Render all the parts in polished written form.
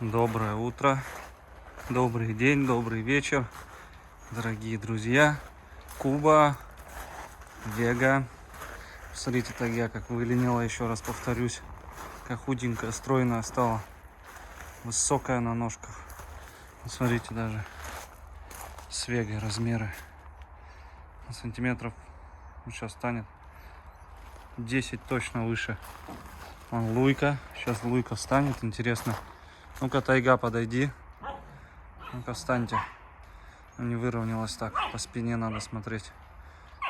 Доброе утро, добрый день, добрый вечер, дорогие друзья. Куба, Вега. Посмотрите, Тайга как выленила, еще раз повторюсь. Как худенькая, стройная стала. Высокая на ножках. Смотрите, даже с Вегой размеры. Сантиметров сейчас станет 10 точно выше. Вон Луйка. Сейчас Луйка встанет. Интересно. Ну-ка, Тайга, подойди. Ну-ка, встаньте. Не выровнялась так. По спине надо смотреть.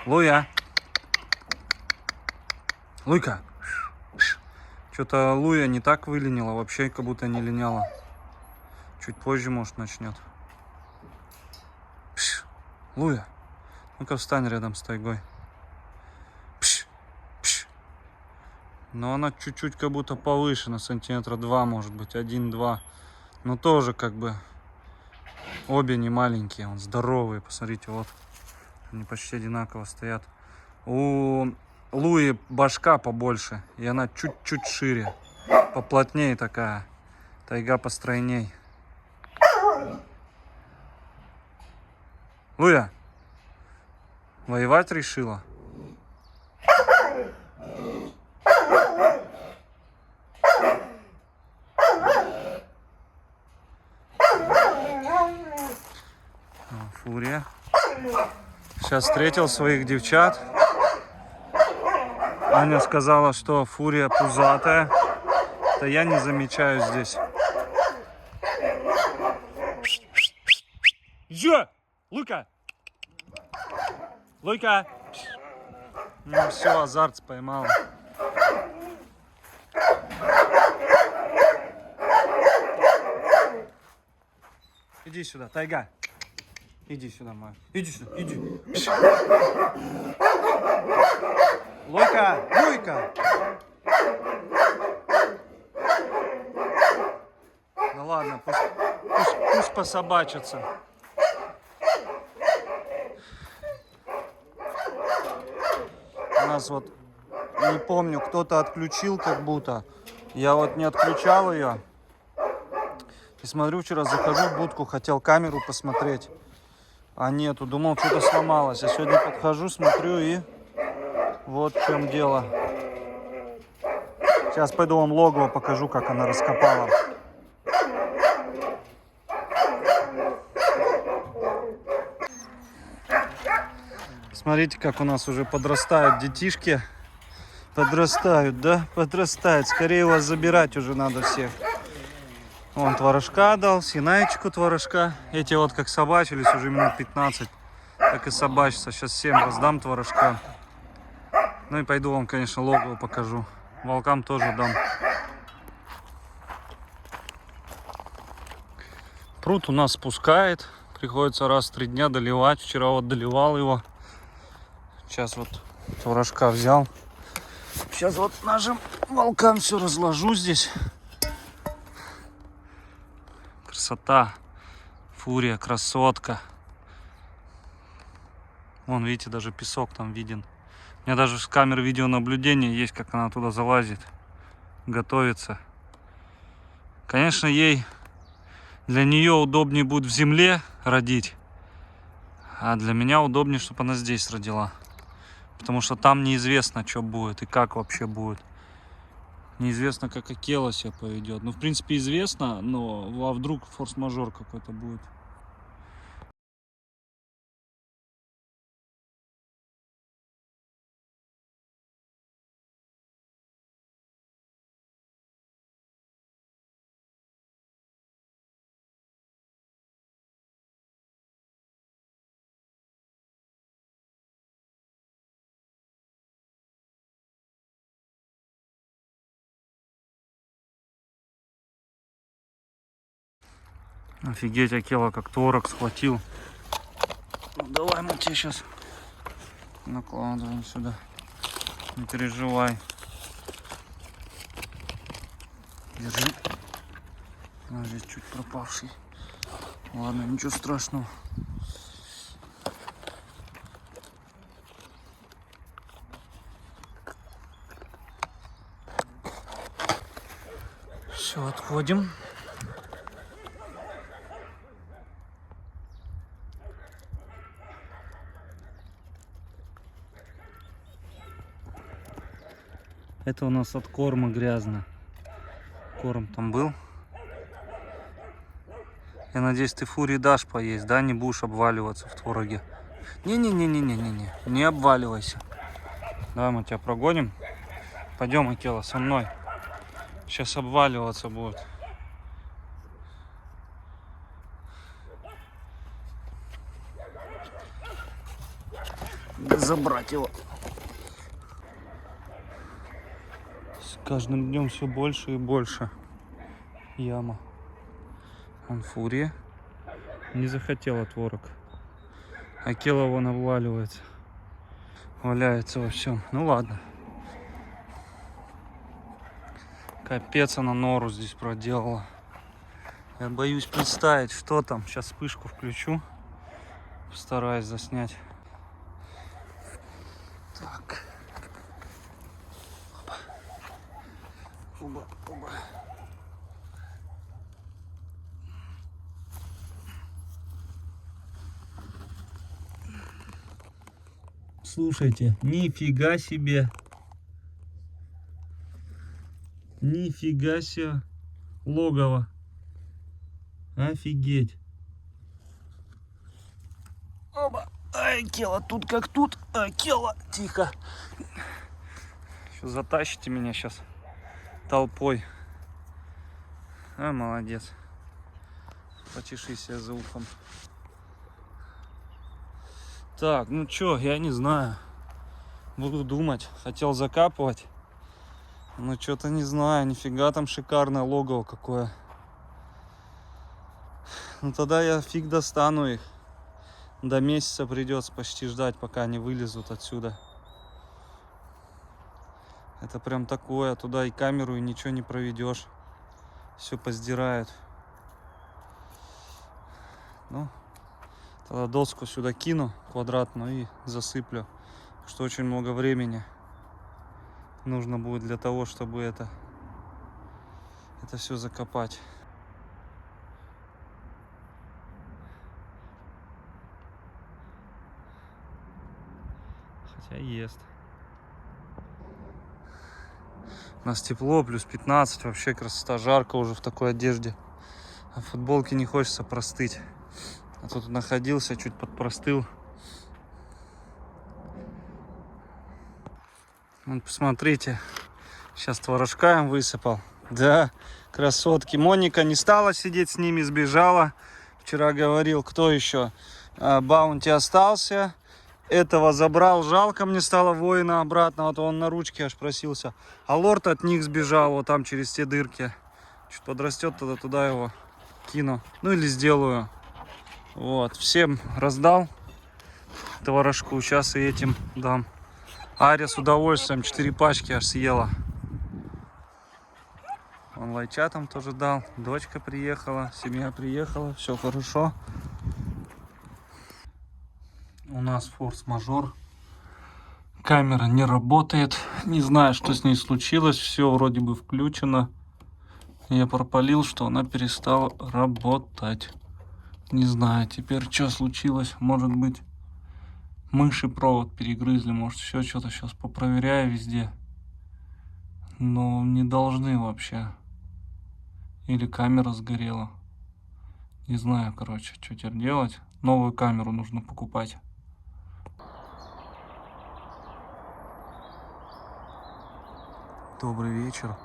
Луя. Луйка. Что-то Луя не так выленила. Вообще как будто не линяла. Чуть позже, может, начнет. Луя. Ну-ка, встань рядом с Тайгой. Но она чуть-чуть как будто повыше, на сантиметра 2, может быть, 1-2. Но тоже как бы обе не маленькие, он здоровые. Посмотрите, вот они почти одинаково стоят. У Луи башка побольше, и она чуть-чуть шире, поплотнее такая. Тайга постройней. Луя, воевать решила? Фурия. Сейчас встретил своих девчат. Аня сказала, что Фурия пузатая. Да я не замечаю здесь. Жо! Лука! Лука! Ну все, азарт поймал. Иди сюда, Тайга. Иди сюда, моя. Иди сюда, иди. Луйка, Луйка. Ну ладно, пусть пособачатся. У нас вот, не помню, кто-то отключил как будто. Я вот не отключал ее. И смотрю, вчера захожу в будку, хотел камеру посмотреть. А нету, думал, что-то сломалось. А сегодня подхожу, смотрю, и вот в чем дело. Сейчас пойду вам логово покажу, как она раскопала. Смотрите, как у нас уже подрастают детишки. Подрастают, да? Подрастают. Скорее вас забирать уже надо всех. Вон творожка дал, Синаечку творожка. Эти вот как собачились уже минут 15. Так и собачатся. Сейчас всем раздам творожка. Ну и пойду вам, конечно, логово покажу. Волкам тоже дам. Пруд у нас спускает. Приходится раз в 3 дня доливать. Вчера вот доливал его. Сейчас вот творожка взял. Сейчас вот нашим волкам все разложу здесь. Красота. Фурия, красотка. Вон, видите, даже песок там виден. У меня даже с камер видеонаблюдения есть, как она туда залазит. Готовится. Конечно, для нее удобнее будет в земле родить. А для меня удобнее, чтобы она здесь родила. Потому что там неизвестно, что будет и как вообще будет. Неизвестно, как Акела себя поведет. Ну, в принципе, известно, но а вдруг форс-мажор какой-то будет. Офигеть, Акела как творог схватил. Ну, давай мы тебе сейчас накладываем сюда. Не переживай. Держи. А, здесь чуть пропавший. Ладно, ничего страшного. Все, отходим. Это у нас от корма грязно. Корм там был. Я надеюсь, ты фурии дашь поесть, да? Не будешь обваливаться в твороге. Не-не-не-не-не-не-не. Не обваливайся. Давай мы тебя прогоним. Пойдем, Акела, со мной. Сейчас обваливаться будет. Забрать его. С каждым днем все больше и больше. Яма. Он фурия. Не захотела творог. Акела вон обваливается. Валяется во всем. Ну ладно. Капец, она нору здесь проделала. Я боюсь представить, что там. Сейчас вспышку включу. Постараюсь заснять. Так. Оба. Оба, оба. Слушайте, нифига себе. Нифига себе логово. Офигеть. Оба. Ай, Акела, тут как тут. Акела, тихо. Еще затащите меня сейчас толпой. А, молодец. Почеши себя за ухом. Так, ну чё, я не знаю. Буду думать. Хотел закапывать. Но что-то не знаю. Нифига там шикарное логово какое. Ну тогда я фиг достану их. До месяца придется почти ждать, пока они вылезут отсюда. Это прям такое. Туда и камеру, и ничего не проведешь. Все поздирают. Ну, тогда доску сюда кину квадратную и засыплю. Что очень много времени нужно будет для того, чтобы это все закопать. Хотя ест. У нас тепло, плюс 15, вообще красота, жарко уже в такой одежде. А в футболке не хочется простыть. А тут находился, чуть подпростыл. Вот посмотрите, сейчас творожка им высыпал. Да, красотки. Моника не стала сидеть с ними, сбежала. Вчера говорил, кто еще? Баунти остался. Этого забрал, жалко мне стало воина обратно. Вот он на ручке аж просился. А лорд от них сбежал, вот там через те дырки. Чуть подрастет, тогда туда его кину. Ну или сделаю. Вот, всем раздал творожку. Сейчас и этим дам. Ария с удовольствием 4 пачки аж съела. Он лайчатам тоже дал. Дочка приехала, семья приехала. Все хорошо. У нас форс-мажор. Камера не работает. Не знаю, что с ней случилось. Все вроде бы включено. Я пропалил, что она перестала работать. Не знаю, теперь что случилось. Может быть, мыши провод перегрызли. Может, еще что-то сейчас попроверяю везде. Но не должны вообще. Или камера сгорела. Не знаю, короче, что теперь делать. Новую камеру нужно покупать. Добрый вечер.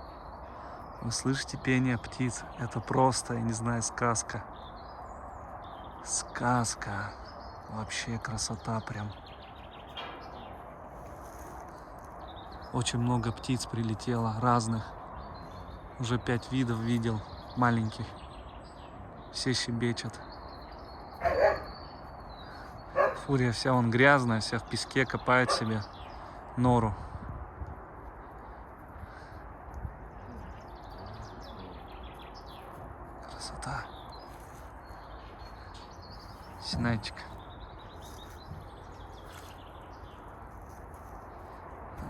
Вы слышите пение птиц? Это просто, я не знаю, сказка. Сказка. Вообще красота прям. Очень много птиц прилетело, разных. Уже 5 видов видел, маленьких. Все щебечут. Фурия вся вон грязная, вся в песке, копает себе нору. Красота. Синайчик.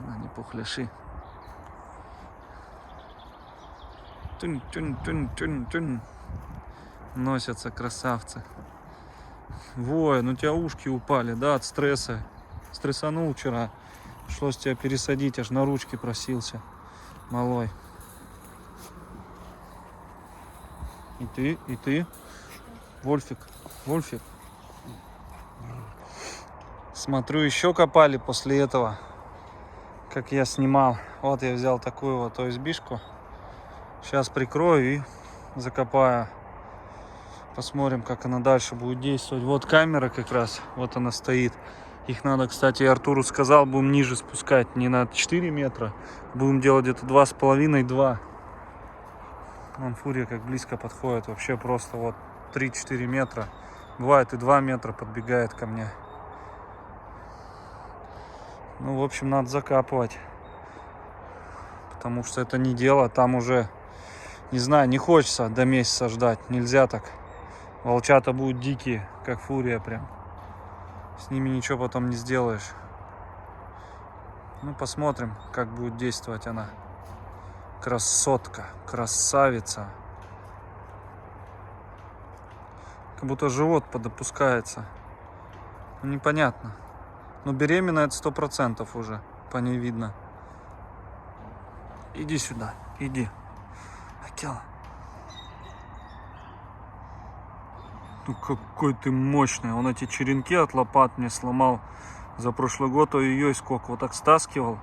Она не пухляши. Тюнь. Носятся красавцы. Воин, у тебя ушки упали, да, от стресса. Стрессанул вчера. Пришлось тебя пересадить, аж на ручки просился. малой. И ты. Вольфик. Смотрю, еще копали после этого, как я снимал. Вот я взял такую вот ОСБшку. Сейчас прикрою и закопаю. Посмотрим, как она дальше будет действовать. Вот камера как раз, вот она стоит. Их надо, кстати, Артуру сказал, будем ниже спускать, не на 4 метра. Будем делать где-то 2,5-2. Вон фурия как близко подходит. Вообще просто вот 3-4 метра. Бывает и 2 метра подбегает ко мне. Ну, в общем, надо закапывать. Потому что это не дело. Там уже, не знаю, не хочется до месяца ждать. Нельзя так. Волчата будут дикие, как фурия прям. С ними ничего потом не сделаешь. Ну, посмотрим, как будет действовать она. Красотка, красавица. Как будто живот подопускается. Непонятно. Но беременна это 100% уже. По ней видно. Иди сюда, иди. Акела. Ну какой ты мощный. Он эти черенки от лопат мне сломал за прошлый год. Ой-ой, сколько. Вот так стаскивал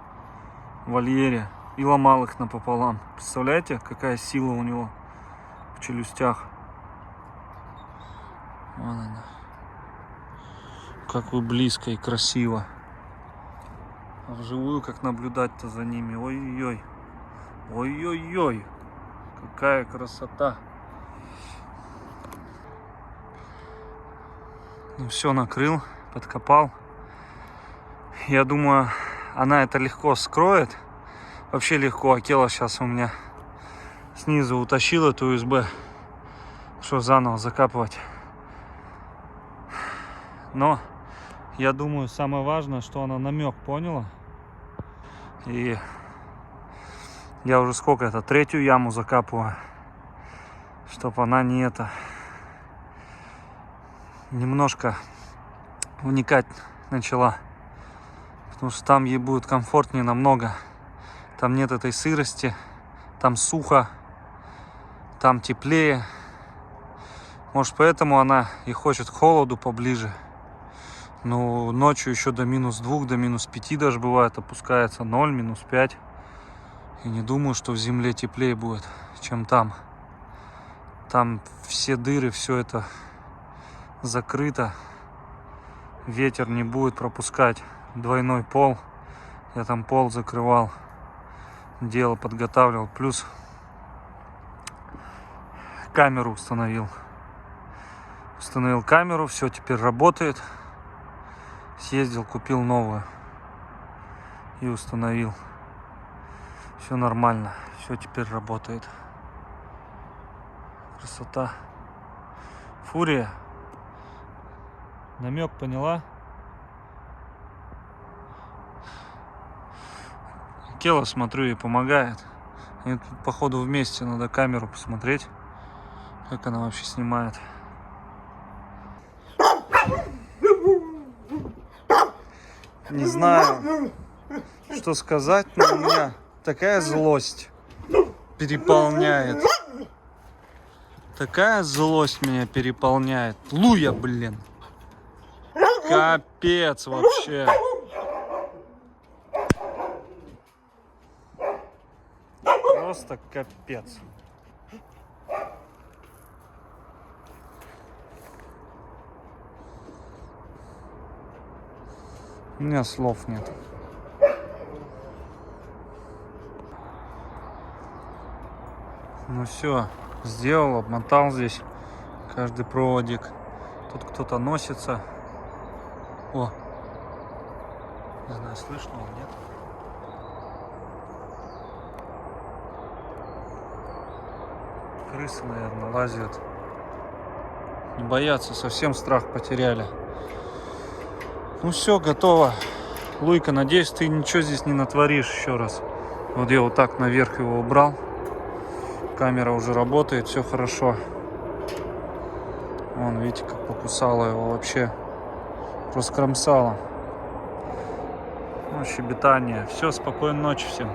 в вольере и ломал их напополам. Представляете, какая сила у него в челюстях. Вон она. Как вы близко и красиво. А вживую как наблюдать-то за ними. Ой-ой-ой. Ой-ой-ой. Какая красота. Ну все, накрыл, подкопал. Я думаю, она это легко скроет. Вообще легко. Акела сейчас у меня снизу утащила эту USB. Что заново закапывать. Но я думаю, самое важное, что она намек поняла. И я уже сколько это, 3-ю яму закапываю. Чтоб она не это... немножко вникать начала. Потому что там ей будет комфортнее намного. Там нет этой сырости. Там сухо. Там теплее. Может, поэтому она и хочет к холоду поближе. Но ночью еще до -2, до -5 даже бывает опускается. 0, -5. И не думаю, что в земле теплее будет, чем там. Там все дыры, все это закрыто. Ветер не будет пропускать. Двойной пол. Я там пол закрывал. Дело подготавливал. Плюс камеру установил. Установил камеру. Все теперь работает. Съездил, купил новую. И установил. Все нормально. Все теперь работает. Красота. Фурия. Намек поняла? Акела, смотрю, ей помогает. И тут, походу, вместе надо камеру посмотреть, как она вообще снимает. Не знаю, что сказать, но у меня такая злость переполняет. Такая злость меня переполняет. Луя, блин. Капец вообще. Просто капец. У меня слов нет. Ну все, сделал, обмотал здесь каждый проводик. Тут кто-то носится. О, не знаю, слышно он, нет? Крысы, наверное, лазят. Не боятся, совсем страх потеряли. Ну все, готово. Луйка, надеюсь, ты ничего здесь не натворишь еще раз. Вот я вот так наверх его убрал. Камера уже работает, все хорошо. Вон, видите, как покусала его вообще. Раскромсала. Ну, щебетание. Все, спокойной ночи всем.